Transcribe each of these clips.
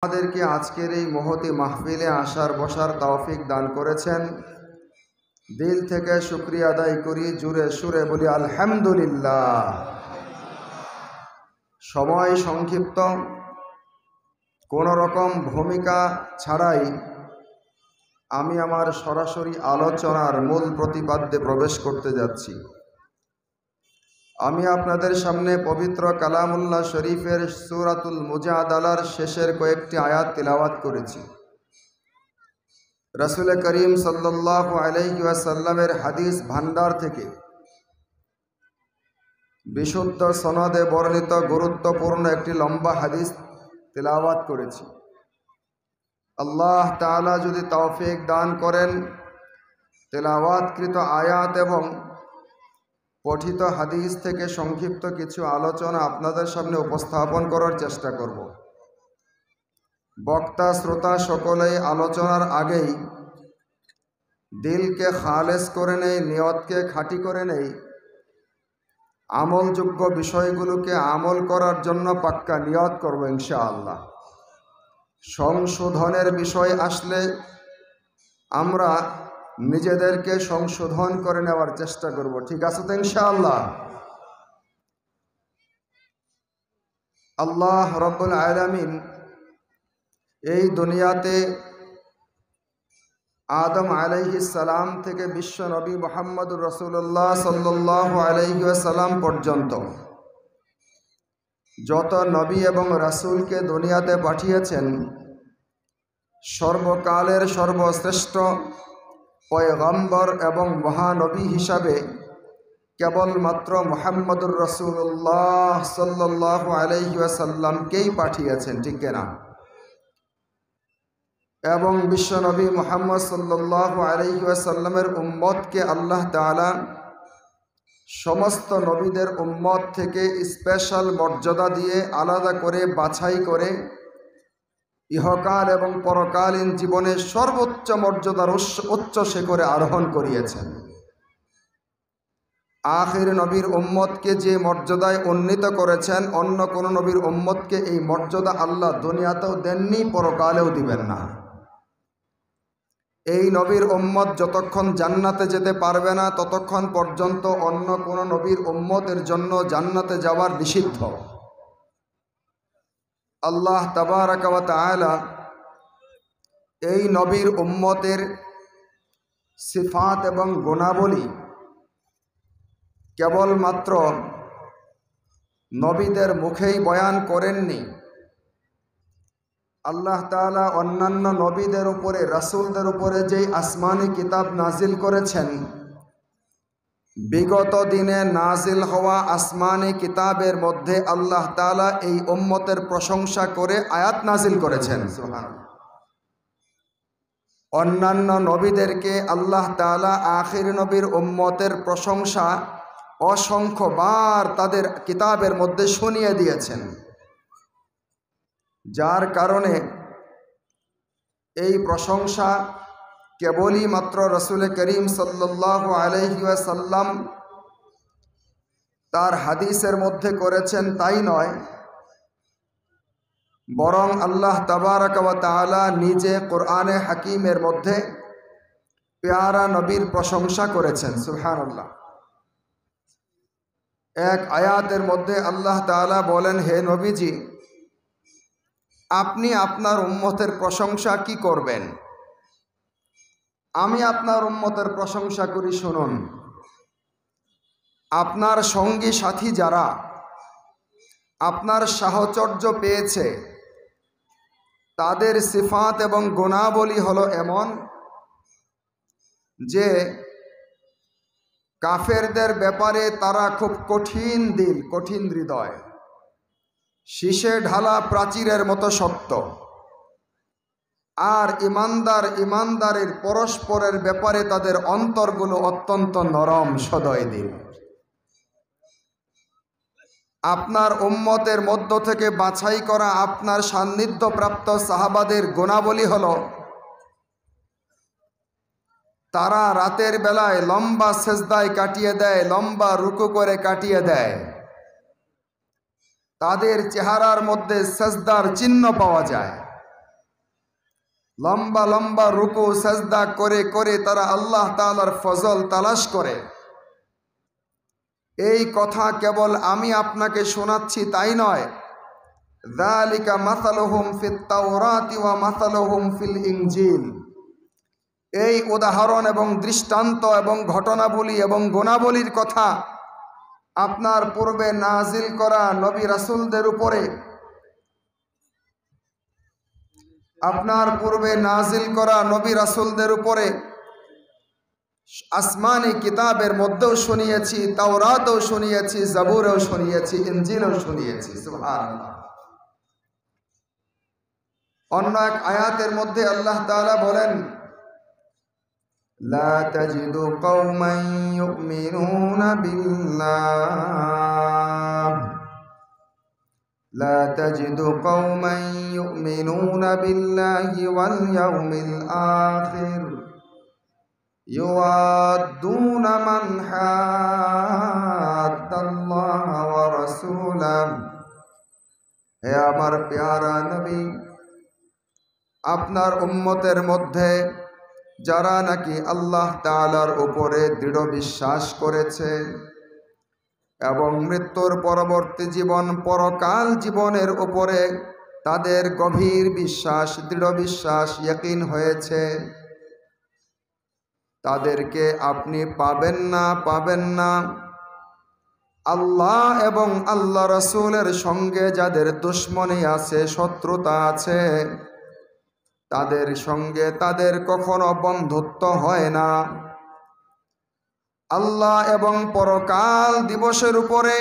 আমাদেরকে আজকের এই মহতি মাহফিলে আসার বসার তৌফিক দান করেছেন। দিল থেকে শুকরিয়া আদায় করি, জুড়ে সুরে বলি আলহামদুলিল্লাহ। সময় সংক্ষিপ্ত, কোনো রকম ভূমিকা ছাড়াই আমি আমার সরাসরি আলোচনার মূল প্রতিপাদ্যে প্রবেশ করতে যাচ্ছি। আমি আপনাদের সামনে পবিত্র কালামুল্লাহ শরীফের সূরাতুল মুজাদালার শেষের কয়েকটি আয়াত তিলাওয়াত করেছি। রাসূল করিম সাল্লাল্লাহু আলাইহি ওয়াসাল্লামের হাদিস ভান্ডার থেকে বিশুদ্ধ সনদে বর্ণিত গুরুত্বপূর্ণ একটি লম্বা হাদিস তিলাওয়াত করেছি। আল্লাহ তাআলা যদি তৌফিক দান করেন, তিলাওয়াতকৃত আয়াত এবং পঠিত হাদিস থেকে সংক্ষিপ্ত কিছু আলোচনা আপনাদের সামনে উপস্থাপন করার চেষ্টা করব। বক্তা শ্রোতা সকলেই আলোচনার আগেই দিলকে খালেস করে নেই, নিয়তকে খাঁটি করে নেই, আমলযোগ্য বিষয়গুলোকে আমল করার জন্য পাক্কা নিয়ত করব ইনশাআল্লাহ। সংশোধনের বিষয় আসলে আমরা নিজেদেরকে সংশোধন করে নেওয়ার চেষ্টা করব, ঠিক আছে তো ইনশাআল্লাহ। আল্লাহ রব্বুল আলামিন এই দুনিয়াতে আদম আলাইহিস সালাম থেকে বিশ্ব নবী মুহাম্মদুর রাসূলুল্লাহ সাল্লাল্লাহু আলাইহি ওয়াসাল্লাম পর্যন্ত যত নবী এবং রাসূলকে দুনিয়াতে পাঠিয়েছেন, সর্বকালের সর্বশ্রেষ্ঠ পয়গম্বর এবং মহানবী হিসাবে কেবলমাত্র মুহাম্মদুর রাসূলুল্লাহ সাল্লাল্লাহু আলাইহি ওয়াসাল্লামকেই পাঠিয়েছেন, ঠিক না? এবং বিশ্বনবী মুহাম্মদ সাল্লাল্লাহু আলাইহি ওয়াসাল্লামের উম্মতকে আল্লাহ তাআলা সমস্ত নবীদের উম্মত থেকে স্পেশাল মর্যাদা দিয়ে আলাদা করে বাছাই করে ইহকাল এবং পরকালীন জীবনে সর্বোচ্চ মর্যাদার উচ্চ শিখরে আরোহণ করিয়েছেন। আখির নবীর উম্মতকে যে মর্যাদায় উন্নীত করেছেন, অন্য কোন নবীর উম্মতকে এই মর্যাদা আল্লাহ দুনিয়াতেও দেননি, পরকালেও দিবেন না। এই নবীর উম্মত যতক্ষণ জান্নাতে যেতে পারবে না, ততক্ষণ পর্যন্ত অন্য কোন নবীর উম্মতের জন্য জান্নাতে যাওয়ার নিষিদ্ধ। আল্লাহ তাবারাকা ওয়া তাআলা এই নবীর উম্মতের সিফাত এবং গুণাবলী কেবলমাত্র নবীদের মুখেই বয়ান করেননি। আল্লাহ তাআলা অন্যান্য নবীদের উপরে, রাসূলদের উপরে যেই আসমানি কিতাব নাজিল করেছেন, বিগত দিনে নাজিল হওয়া আসমানি কিতাবের মধ্যে আল্লাহ তাআলা এই উম্মতের প্রশংসা করে আয়াত নাজিল করেছেন। সুবহানাল্লাহ। অন্যান্য নবীদেরকে আল্লাহ তাআলা আখির নবীর উম্মতের প্রশংসা অসংখ্যবার তাদের কিতাবের মধ্যে শুনিয়ে দিয়েছেন, যার কারণে এই প্রশংসা কেবলই মাত্র রাসূল করিম সাল্লাল্লাহু আলাইহি ওয়াসাল্লাম তার হাদিসের মধ্যে করেছেন তাই নয়, বরং আল্লাহ তাবারাকা ওয়া তাআলা নিজে কোরআনে হাকিমের মধ্যে প্যারা নবীর প্রশংসা করেছেন। সুবহানাল্লাহ। এক আয়াতের মধ্যে আল্লাহ তাআলা বলেন, হে নবীজি, আপনি আপনার উম্মতের প্রশংসা কি করবেন? আমি আপনার উম্মতের প্রশংসা করি, শুনুন। আপনার সঙ্গী সাথী যারা আপনার সাহচর্য পেয়েছে, তাদের সিফাত এবং গুণাবলী হলো এমন যে কাফেরদের ব্যাপারে তারা খুব কঠিন দিল, কঠিন হৃদয়, শীষে ঢালা প্রাচীরের মতো শক্ত। আর ইমানদারের পরস্পরের ব্যাপারে তাদের অন্তরগুলো অত্যন্ত নরম, সদয় দিল। আপনার উম্মতের মধ্য থেকে বাছাই করা আপনার সান্নিধ্যপ্রাপ্ত সাহাবাদের গুণাবলী হলো তারা রাতের বেলায় লম্বা সেজদায় কাটিয়ে দেয়, লম্বা রুকু করে কাটিয়ে দেয়। তাদের চেহারার মধ্যে সেজদার চিহ্ন পাওয়া যায়। লম্বা লম্বা রুকু সাজদা করে করে তারা আল্লাহ তাআলার ফজল তালাশ করে। এই কথা কেবল আমি আপনাকে শোনাচ্ছি তাই নয়, যালিকা মাসালুহুম ফিত তাওরাতি ওয়া মাসালুহুম ফিল ইনজিল। এই উদাহরণ এবং দৃষ্টান্ত এবং ঘটনাবলী এবং গুণাবলীর কথা আপনার পূর্বে নাজিল করা নবী রাসূলদের উপরে, আপনার পূর্বে নাজিল করা নবী রাসূলদের উপরে আসমানি কিতাবের মধ্যেও শুনিয়েছি, তাওরাতেও শুনিয়েছি, জাবুরেও শুনিয়েছি, ইনজিলেও শুনিয়েছি। সুবহানাল্লাহ। অন্য এক আয়াতের মধ্যে আল্লাহ তাআলা বলেন, লা তাজিদু কওমান ইউমিনুনা বিল্লাহ লা তাজিদু কওমান ইউমিনুনা বিল্লাহি ওয়াল ইয়াউমিল আখির ইউআদ্দুনা মান হাদ্দাল্লাহ ওয়া রাসূলাহু। হে আমার প্যারা নবী, আপনার উম্মতের মধ্যে যারা নাকি আল্লাহ তাআলার উপরে দৃঢ় বিশ্বাস করেছে এবং মৃত্যুর পরবর্তী জীবন পরকাল জীবনের উপরে তাদের গভীর বিশ্বাস, দৃঢ় বিশ্বাস, ইয়াকিন হয়েছে, তাদেরকে আপনি পাবেন না আল্লাহ এবং আল্লাহ রাসূলের সঙ্গে যাদের দুশমনী আছে, শত্রুতা আছে, তাদের সঙ্গে তাদের কখনো বন্ধুত্ব হয় না। আল্লাহ এবং পরকাল দিবসের উপরে,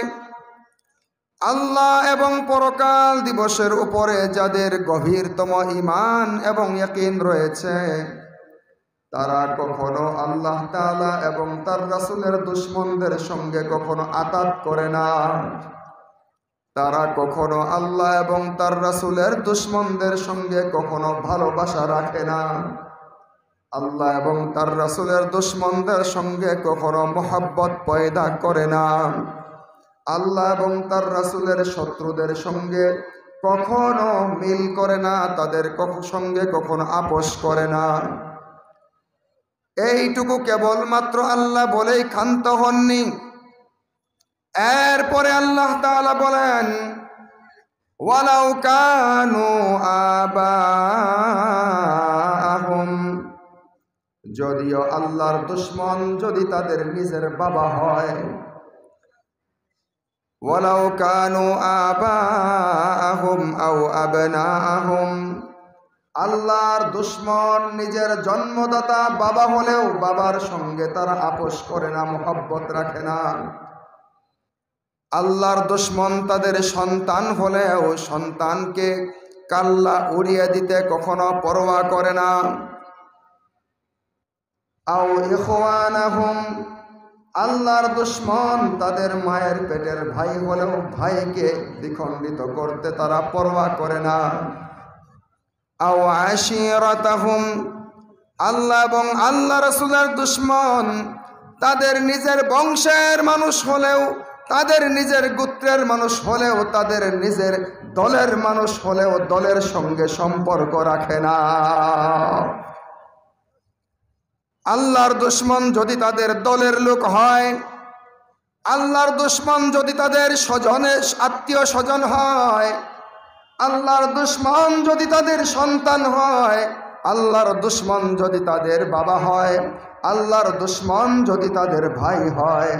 আল্লাহ এবং পরকাল দিবসের উপরে যাদের গভীরতম ঈমান এবং ইয়াকিন রয়েছে, তারা কখনো আল্লাহ তাআলা এবং তার রাসূলের দুশমনদের সঙ্গে কখনো আতাত করে না। তারা কখনো আল্লাহ এবং তার রাসূলের দুশমনদের সঙ্গে কখনো ভালোবাসা রাখে না। আল্লাহ এবং তার রাসূলের দুশমনদের সঙ্গে কখনো মহব্বত পয়দা করে না। আল্লাহ এবং তার রাসূলের শত্রুদের সঙ্গে কখনো মিল করে না, তাদের সঙ্গে কখনো আপোষ করে না। এইটুকু কেবলমাত্র আল্লাহ বলেই ক্ষান্ত হননি। এরপরে আল্লাহ তাআলা বলেন, ওয়ালাউ কানু আবাহুম, যদিও আল্লাহর দুশমন যদি তাদের নিজের বাবা হয়, ওয়ালাউ কানু আবাহুম আও আবনাহুম, আল্লাহর দুশমন নিজের জন্মদাতা বাবা হলেও বাবার সঙ্গে তারা আপোষ করে না, মহব্বত রাখে না। আল্লাহর দুশমন তাদের সন্তান হলেও সন্তানকে কাল্লা উড়িয়ে দিতে কখনো পরোয়া করে না। আও ইখওয়ানাহুম, আল্লাহর দুশমন তাদের মায়ের পেটের ভাই হলেও ভাইকে দ্বিখণ্ডিত করতে তারা পরোয়া করে না। আও আশিরাতাহুম, আল্লাহ এবং আল্লাহ রাসূলের দুশমন তাদের নিজের বংশের মানুষ হলেও, তাদের নিজের গোত্রের মানুষ হলেও, তাদের নিজের দলের মানুষ হলেও দলের সঙ্গে সম্পর্ক রাখে না। আল্লাহর দুশমন যদি তাদের দলের লোক হয়, আল্লাহর দুশমন যদি তাদের স্বজনের আত্মীয় স্বজন হয়, আল্লাহর দুশমন যদি তাদের সন্তান হয়, আল্লাহর দুশমন যদি তাদের বাবা হয়, আল্লাহর দুশমন যদি তাদের ভাই হয়,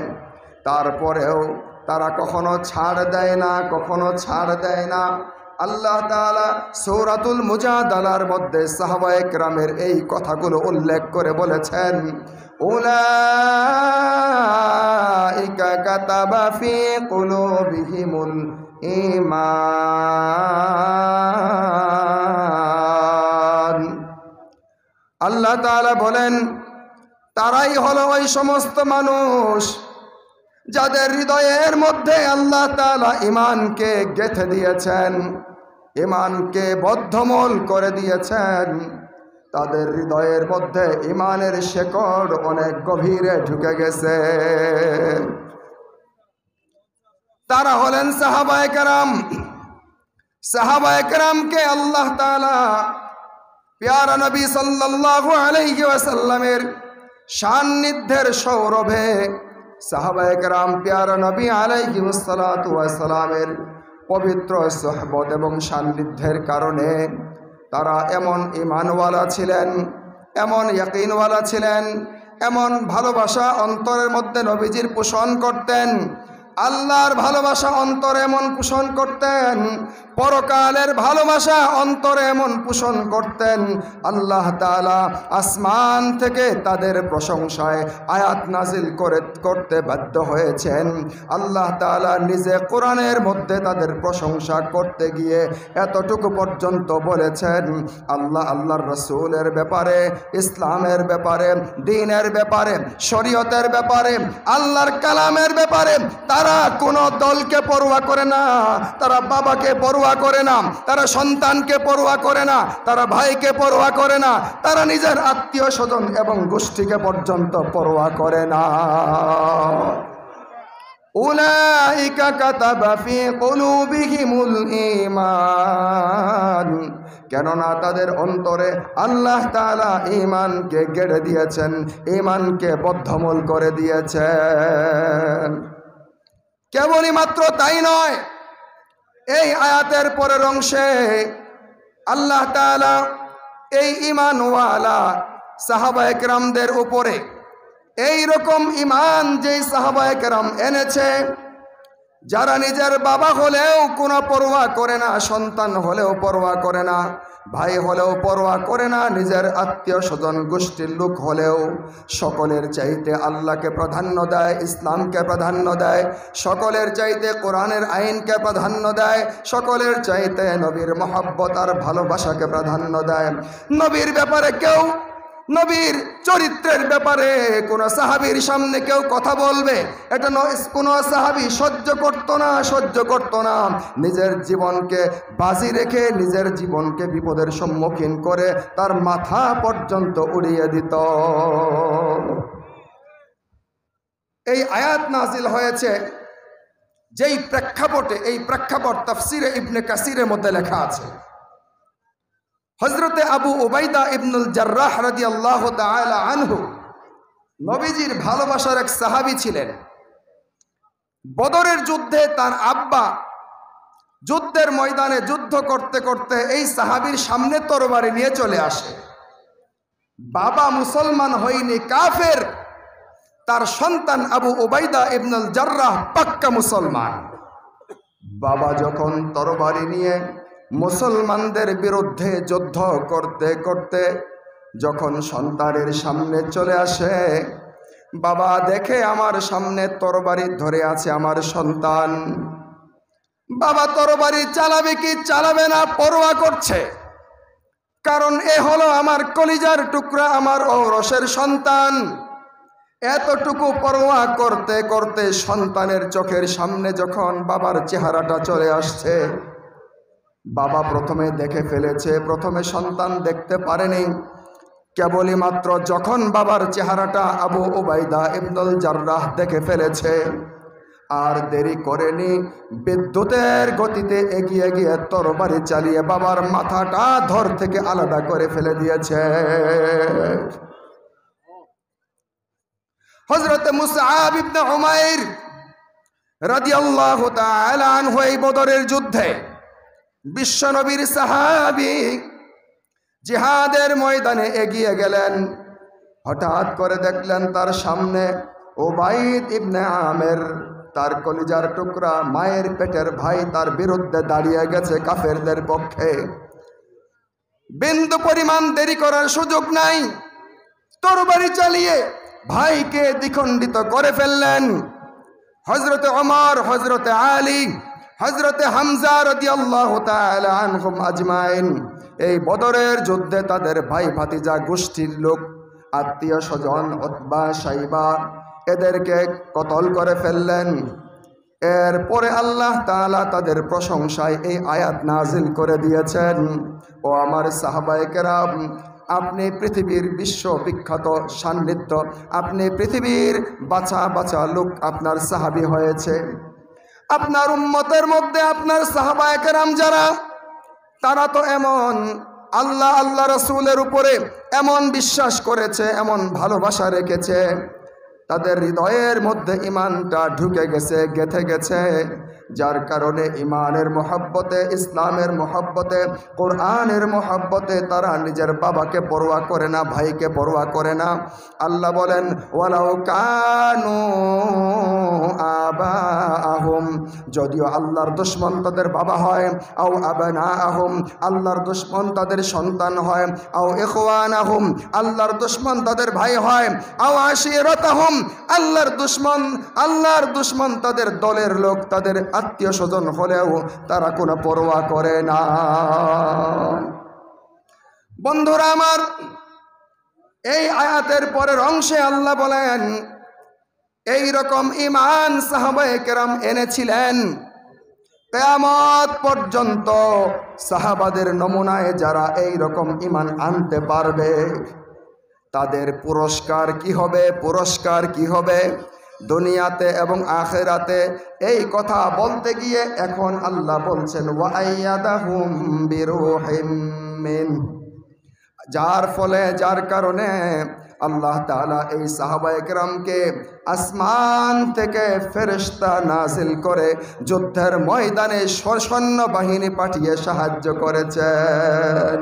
তারপরেও তারা কখনো ছাড় দেয় না, কখনো ছাড় দেয় না। আল্লাহ তাআলা সূরাতুল মুজাদালার মধ্যে সাহাবায়ে কেরামের এই কথাগুলো উল্লেখ করে বলেছেন, উলাইকা কাতাবা ফি কুলুবিহিমুল ঈমান। আল্লাহ তাআলা বলেন, তারাই হলো ওই সমস্ত মানুষ যাদের হৃদয়ের মধ্যে আল্লাহ তাআলা ঈমানকে গেঁথে দিয়েছেন, ঈমানকে বদ্ধমূল করে দিয়েছেন। তাদের হৃদয়ের মধ্যে ঈমানের শেকড় অনেক গভীরে ঢুকে গেছে। তারা হলেন সাহাবায়ে কেরাম। সাহাবায়ে কেরামকে আল্লাহ তাআলা প্যারা নবী সাল্লাল্লাহু আলাইহি ওয়াসাল্লামের সান্নিধ্যের সৌরভে সাহাবায়ে কেরাম প্যারা নবী আলাইহিস সালাতু ওয়াস সালামের পবিত্র সোহবত এবং সান্নিধ্যের কারণে তারা এমন ঈমানওয়ালা ছিলেন, এমন ইয়াকিনওয়ালা ছিলেন, এমন ভালোবাসা অন্তরের মধ্যে নবীজির পোষণ করতেন, আল্লাহর ভালোবাসা অন্তরে এমন পোষণ করতেন, পরকালের ভালোবাসা অন্তরে এমন পোষণ করতেন, আল্লাহ তাআলা আসমান থেকে তাদের প্রশংসায় আয়াত নাজিল করতে বাধ্য হয়েছেন। আল্লাহ তাআলা নিজে কোরআনের মধ্যে তাদের প্রশংসা করতে গিয়ে এতটুকু পর্যন্ত বলেছেন, আল্লাহর রাসূলের ব্যাপারে, ইসলামের ব্যাপারে, দ্বীনের ব্যাপারে, শরীয়তের ব্যাপারে, আল্লাহর কালামের ব্যাপারে তারা কোনো দলকে পরোয়া করে না, তারা বাবাকে পরোয়া করে না, তারা সন্তানকে পরোয়া করে না, তারা ভাইকে পরোয়া করে না, তারা নিজের আত্মীয় স্বজন এবং গোষ্ঠীকে পর্যন্ত পরোয়া করে না। উলাইকা কাতাবা ফি কুলুবিহিমুল ঈমান, কেননা তাদের অন্তরে আল্লাহ তাআলা ঈমানকে গেড়ে দিয়েছেন, ঈমানকে বদ্ধমূল করে দিয়েছেন। কেবলই মাত্র তাই নয়, এই আয়াতের পরের অংশে আল্লাহ তাআলা এই ঈমানওয়ালা সাহাবায়ে কেরামদের উপরে এই রকম ঈমান যেই সাহাবায়ে কেরাম এনেছে, যারা নিজের বাবা হলেও কোনো পরোয়া করে না, সন্তান হলেও পরোয়া করে না, ভাই হলেও পরোয়া করে না, নিজের আত্মীয় স্বজন গোষ্ঠীর লোক হলেও সকলের চাইতে আল্লাহকে প্রাধান্য দেয়, ইসলামকে প্রাধান্য দেয়, সকলের চাইতে কোরআনের আইনকে প্রাধান্য দেয়, সকলের চাইতে নবীর মহব্বত আর ভালোবাসাকে প্রাধান্য দেয়। নবীর ব্যাপারে কেউ, নবীর চরিত্রের ব্যাপারে কোন সাহাবীর সামনে কেউ কথা বলবে, এটা কোনো সাহাবী সহ্য করতো না। নিজের জীবনকে বাজি রেখে, নিজের জীবনকে বিপদের সম্মুখীন করে তার মাথা পর্যন্ত উড়িয়ে দিত। এই আয়াত নাজিল হয়েছে যেই প্রেক্ষাপটে, এই প্রেক্ষাপট তাফসিরে ইবনে কাসিরের মধ্যে লেখা আছে। হযরতে আবু উবাইদা ইবনুল জাররাহ রাদিয়াল্লাহু তাআলা আনহু নবীজির ভালোবাসার এক সাহাবী ছিলেন। বদরের যুদ্ধে তার আব্বা যুদ্ধের ময়দানে যুদ্ধ করতে করতে এই সাহাবীর সামনে তরবারি নিয়ে চলে আসে। বাবা মুসলমান হয়নি, কাফের, তার সন্তান আবু উবাইদা ইবনুল জাররাহ পাক্কা মুসলমান। বাবা যখন তরবারি নিয়ে মুসলমানদের বিরুদ্ধে যুদ্ধ করতে করতে যখন সন্তানের সামনে চলে আসে, বাবা দেখে আমার সামনে তরবারি ধরে আছে আমার সন্তান। বাবা তরবারি চালাবে কি চালাবে না পরোয়া করছে, কারণ এ হলো আমার কলিজার টুকরা, আমার ঔরসের সন্তান। এতটুকু পরোয়া করতে করতে সন্তানের চোখের সামনে যখন বাবার চেহারাটা চলে আসছে, বাবা প্রথমে দেখে ফেলেছে, প্রথমে সন্তান দেখতে পারেনি। কেবলই মাত্র যখন বাবার চেহারাটা আবু উবাইদা ইবনুল জাররাহ দেখে ফেলেছে, আর দেরি করেনি, বিদ্যুতের গতিতে এগিয়ে গিয়ে তরবারি চালিয়ে বাবার মাথাটা ধর থেকে আলাদা করে ফেলে দিয়েছে। হযরত মুসআব ইবনে উমাইর রাদিয়াল্লাহু তাআলা আনহু এই বদরের যুদ্ধে বিশ্বনবীর সাহাবী জিহাদের ময়দানে এগিয়ে গেলেন। হঠাৎ করে দেখলেন তার সামনে উবাইদ ইবনে আমের, তার কলিজার টুকরা, মায়ের পেটের ভাই, তার বিরুদ্ধে দাঁড়িয়ে গেছে কাফেরদের পক্ষে। বিন্দু পরিমাণ দেরি করার সুযোগ নাই, তরবারি চালিয়ে ভাইকে দ্বিখণ্ডিত করে ফেললেন। হযরতে ওমর, হযরতে আলী, হযরতে হামজা রাদিয়াল্লাহু তাআলা আনহুম আজমাইন এই বদরের যুদ্ধে তাদের ভাই ভাতিজা গোষ্ঠীর লোক, আত্মীয় স্বজন, উতবা, শাইবা, এদেরকে কতল করে ফেললেন। এরপরে আল্লাহ তাআলা তাদের প্রশংসায় এই আয়াত নাজিল করে দিয়েছেন, ও আমার সাহাবায়ে কেরাম, আপনি পৃথিবীর বিশ্ববিখ্যাত সান্নিধ্য, আপনি পৃথিবীর বাছা বাছা লোক, আপনার সাহাবী হয়েছে। আপনার উম্মতের মধ্যে আপনার সাহাবায়ে কেরাম যারা, তারা তো এমন আল্লাহ আল্লাহ রসুলের উপরে এমন বিশ্বাস করেছে, এমন ভালোবাসা রেখেছে, তাদের হৃদয়ের মধ্যে ঈমানটা ঢুকে গেছে, গেঁথে গেছে, যার কারণে ঈমানের মহব্বতে, ইসলামের মহব্বতে, কোরআনের মহব্বতে তারা নিজের বাবাকে পরোয়া করে না, ভাইকে পরোয়া করে না। আল্লাহ বলেন ওয়ালাউ কানু আবাহুম, যদিও আল্লাহর দুশমন তাদের বাবা হয়, আও আবনাহুম, আল্লাহর দুশমন তাদের সন্তান হয়, আও ইখওয়ানাহুম, আল্লাহর দুশমন তাদের ভাই হয়, আও আশিরাতাহুম, আল্লাহর দুশমন তাদের দলের লোক, তাদের আত্মীয় স্বজন হলেও তারা কোনো পরোয়া করে না। বন্ধুরা আমার, এই আয়াতের পরের অংশে আল্লাহ বলেন এই রকম ঈমান সাহাবায়ে কেরাম এনেছিলেন। কিয়ামত পর্যন্ত সাহাবাদের নমুনায় যারা এই রকম ঈমান আনতে পারবে তাদের পুরস্কার কি হবে, পুরস্কার কি হবে দুনিয়াতে এবং আখিরাতে, এই কথা বলতে গিয়ে এখন আল্লাহ বলছেন ওয়া আইয়াদাহুম বিরূহিম মিন, যার কারণে আল্লাহ তাআলা এই সাহাবায়ে কেরামকে আসমান থেকে ফেরেশতা নাজিল করে যুদ্ধের ময়দানে সৈন্য বাহিনী পাঠিয়ে সাহায্য করেছেন।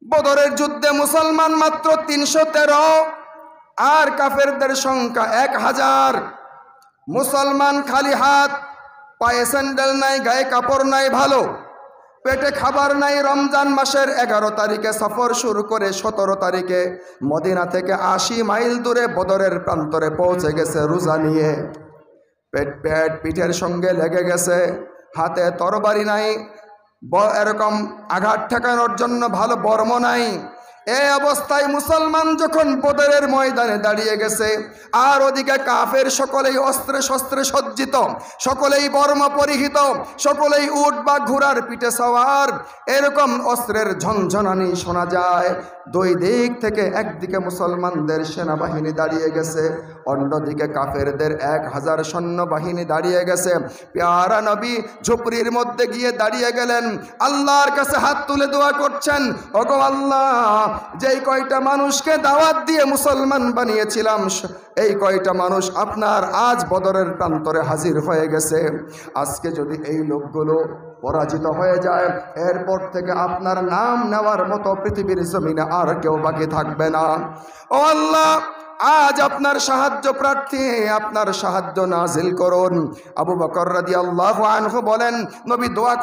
বদরের যুদ্ধে মুসলমান মাত্র 313 আর কাফেরদের সংখ্যা 1000। মুসলমান খালি হাত, পায়ে স্যান্ডেল নাই, গায়ে কাপড় নাই, ভালো পেটে খাবার নাই। রমজান মাসের 11 তারিখে সফর শুরু করে 17 তারিখে মদিনা থেকে 80 মাইল দূরে বদরের প্রান্তরে পৌঁছে গেছে রোজা নিয়ে। পিঠের সঙ্গে লেগে গেছে, হাতে তরবারি নাই, এরকম আঘাত ঠেকানোর জন্য ভালো বর্ম নাই। এই অবস্থায় মুসলমান যখন বদরের ময়দানে দাঁড়িয়ে গেছে, আর ওদিকে কাফের সকলেই অস্ত্রে শস্ত্রে সজ্জিত, সকলেই বর্ম পরিহিত, সকলেই উট বা ঘোড়ার পিঠে সওয়ার, এরকম অস্ত্রের ঝনঝনানি শোনা যায়। দুই দিক থেকে, একদিকে মুসলমানদের সেনাবাহিনী দাঁড়িয়ে গেছে, অন্যদিকে কাফেরদের 1000 সৈন্যবাহিনী দাঁড়িয়ে গেছে। প্যারা নবী ঝুপড়ির মধ্যে গিয়ে দাঁড়িয়ে গেলেন, আল্লাহর কাছে হাত তুলে দোয়া করছেন, ওগো আল্লাহ, যেই কয়টা মানুষকে দাওয়াত দিয়ে মুসলমান বানিয়েছিলাম এই কয়টা মানুষ আপনার আজ বদরের প্রান্তরে হাজির হয়ে গেছে। আজকে যদি এই লোকগুলো পরাজিত হয়ে যায়, এরপর থেকে আপনার নাম নেওয়ার মতো পৃথিবীর জমিনে আর কেউ বাকি থাকবে না। ও আল্লাহ, আজ আপনার সাহায্য প্রার্থী, আপনার সাহায্য নাজিল করুন। আবু বকর রাদিয়াল্লাহু আনহু বলেন, নবী দোয়া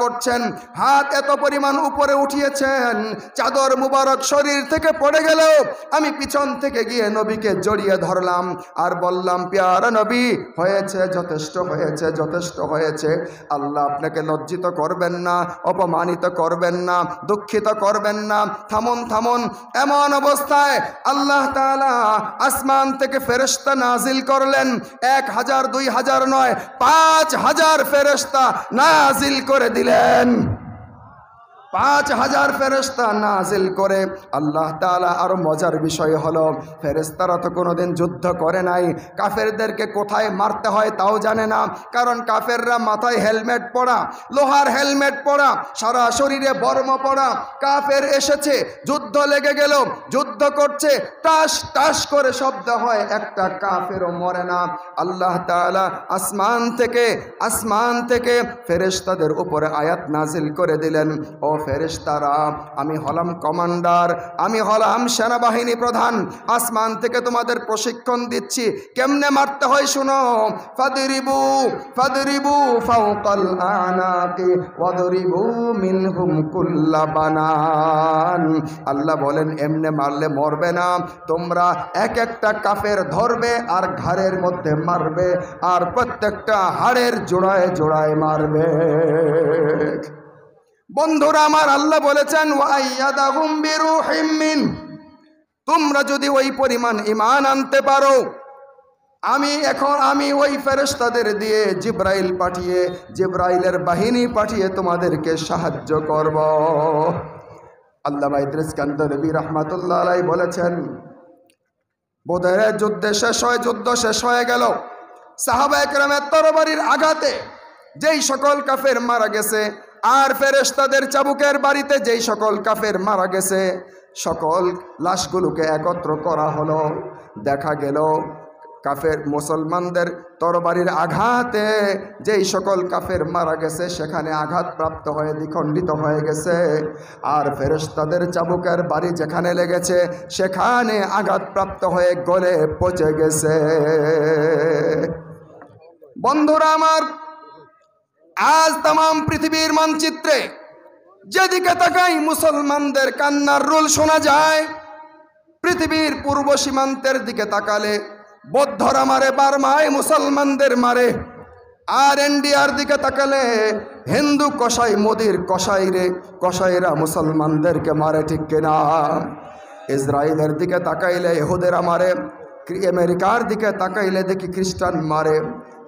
করছেন, হাত এত পরিমাণ উপরে উঠিয়েছেন, চাদর মুবারক শরীর থেকে পড়ে গেল। আমি পিছন থেকে গিয়ে নবীকে জড়িয়ে ধরলাম আর বললাম, প্যারা নবী, হয়েছে, যথেষ্ট হয়েছে। আল্লাহ আপনাকে লজ্জিত করবেন না, অপমানিত করবেন না, দুঃখিত করবেন না। থামুন। এমন অবস্থায় আল্লাহ তাআলা আসমান থেকে ফেরেশতা নাজিল করলেন। 1000 2000 নয়, 5000 ফেরেশতা নাজিল করে দিলেন। 5000 ফেরেশতা নাজিল করে আল্লাহ তাআলা। আরো মজার বিষয় হলো, ফেরেশতারা তো কোনোদিন যুদ্ধ করে নাই, কাফেরদেরকে কোথায় মারতে হয় তাও জানে না। কারণ কাফেররা মাথায় হেলমেট পরা, লোহার হেলমেট পরা, সারা শরীরে বর্ম পরা। কাফের এসেছে, যুদ্ধ লেগে গেল, যুদ্ধ করছে, টাস টাস করে শব্দ হয়, একটা কাফেরও মরে না। আল্লাহ তাআলা আসমান থেকে ফেরেশতাদের উপরে আয়াত নাজিল করে দিলেন, ও ফেরেশতারা, আমি হলাম কমান্ডার, আমি হলাম সেনাবাহিনী প্রধান, আসমান থেকে তোমাদের প্রশিক্ষণ দিচ্ছি কেমনে মারতে হয় শুনো। ফাদরিবু ফাওকাল আনাকি ওয়াদরিবু মিনহুম কুল্লা বানান। আল্লাহ বলেন, এমনে মারলে মরবে না, তোমরা এক একটা কাফের ধরবে আর ঘাড়ের মধ্যে মারবে, আর প্রত্যেকটা হাড়ের জোড়ায় জোড়ায় মারবে। বন্ধুরা আমার, আল্লাহ বলেছেন ওয়াইয়াদাহুম বিরূহিম মিন, তোমরা যদি ওই পরিমাণ ঈমান আনতে পারো, আমি ওই ফেরেশতাদের দিয়ে জিবরাইলের বাহিনী পাঠিয়ে তোমাদেরকে সাহায্য করব। আল্লামা ইদ্রিস কান্দরবী রাহমাতুল্লাহ আলাইহি বলেছেন, বদরের যুদ্ধ শেষ হয়ে গেল। সাহাবায়ে কেরামের তরবারির আঘাতে যেই সকল কাফের মারা গেছে, আর ফেরেশতাদের চাবুকের বাড়িতে যেই সকল কাফের মারা গেছে সকল লাশগুলোকে একত্র করা হলো। দেখা গেল কাফের মুসলমানদের তরবারির আঘাতে যেই সকল কাফের মারা গেছে সেখানে আঘাতপ্রাপ্ত হয়ে দ্বিখণ্ডিত হয়ে গেছে, আর ফেরেশতাদের চাবুকের বাড়ি যেখানে লেগেছে সেখানে আঘাতপ্রাপ্ত হয়ে গলে পচে গেছে। বন্ধুরা আমার, আজ তামাম পৃথিবীর মানচিত্রে যেদিকে তাকাই মুসলমানদের কান্নার রোল শোনা যায়। পৃথিবীর পূর্ব সীমান্তের দিকে তাকালে বৌদ্ধরা মারে, বার্মায় মুসলমানদের মারে, আর ইন্ডিয়ার দিকে তাকালে হিন্দু কসাই মোদির কসাইরা মুসলমানদেরকে মারে, ঠিক কিনা? ইসরায়েলের দিকে তাকাইলে ইহুদেরা মারে, আমেরিকার দিকে তাকাইলে দেখি খ্রিস্টান মারে।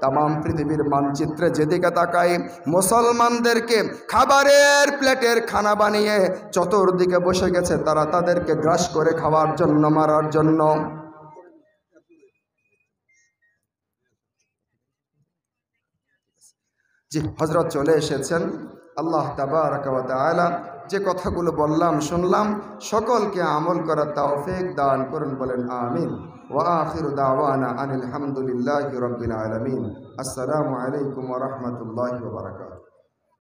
তামাম পৃথিবীর মানচিত্রে যেদিকে তাকাই মুসলমানদেরকে খাবারের প্লেটের খানা বানিয়ে চতুর্দিকে বসে গেছে তারা তাদেরকে গ্রাস করে খাওয়ার জন্য, মারার জন্য। জি, হযরত চলে এসেছেন। আল্লাহ তাবারাকা ওয়া তাআলা যে কথাগুলো বললাম শুনলাম সকলকে আমল করার তৌফিক দান করুন, বলেন আমিন। ওয়া আখিরু দাওয়ানা আনিল হামদুলিল্লাহি রাব্বিল আলামিন। আসসালামু আলাইকুম ওয়া রাহমাতুল্লাহি ওয়া বারাকাতুহু।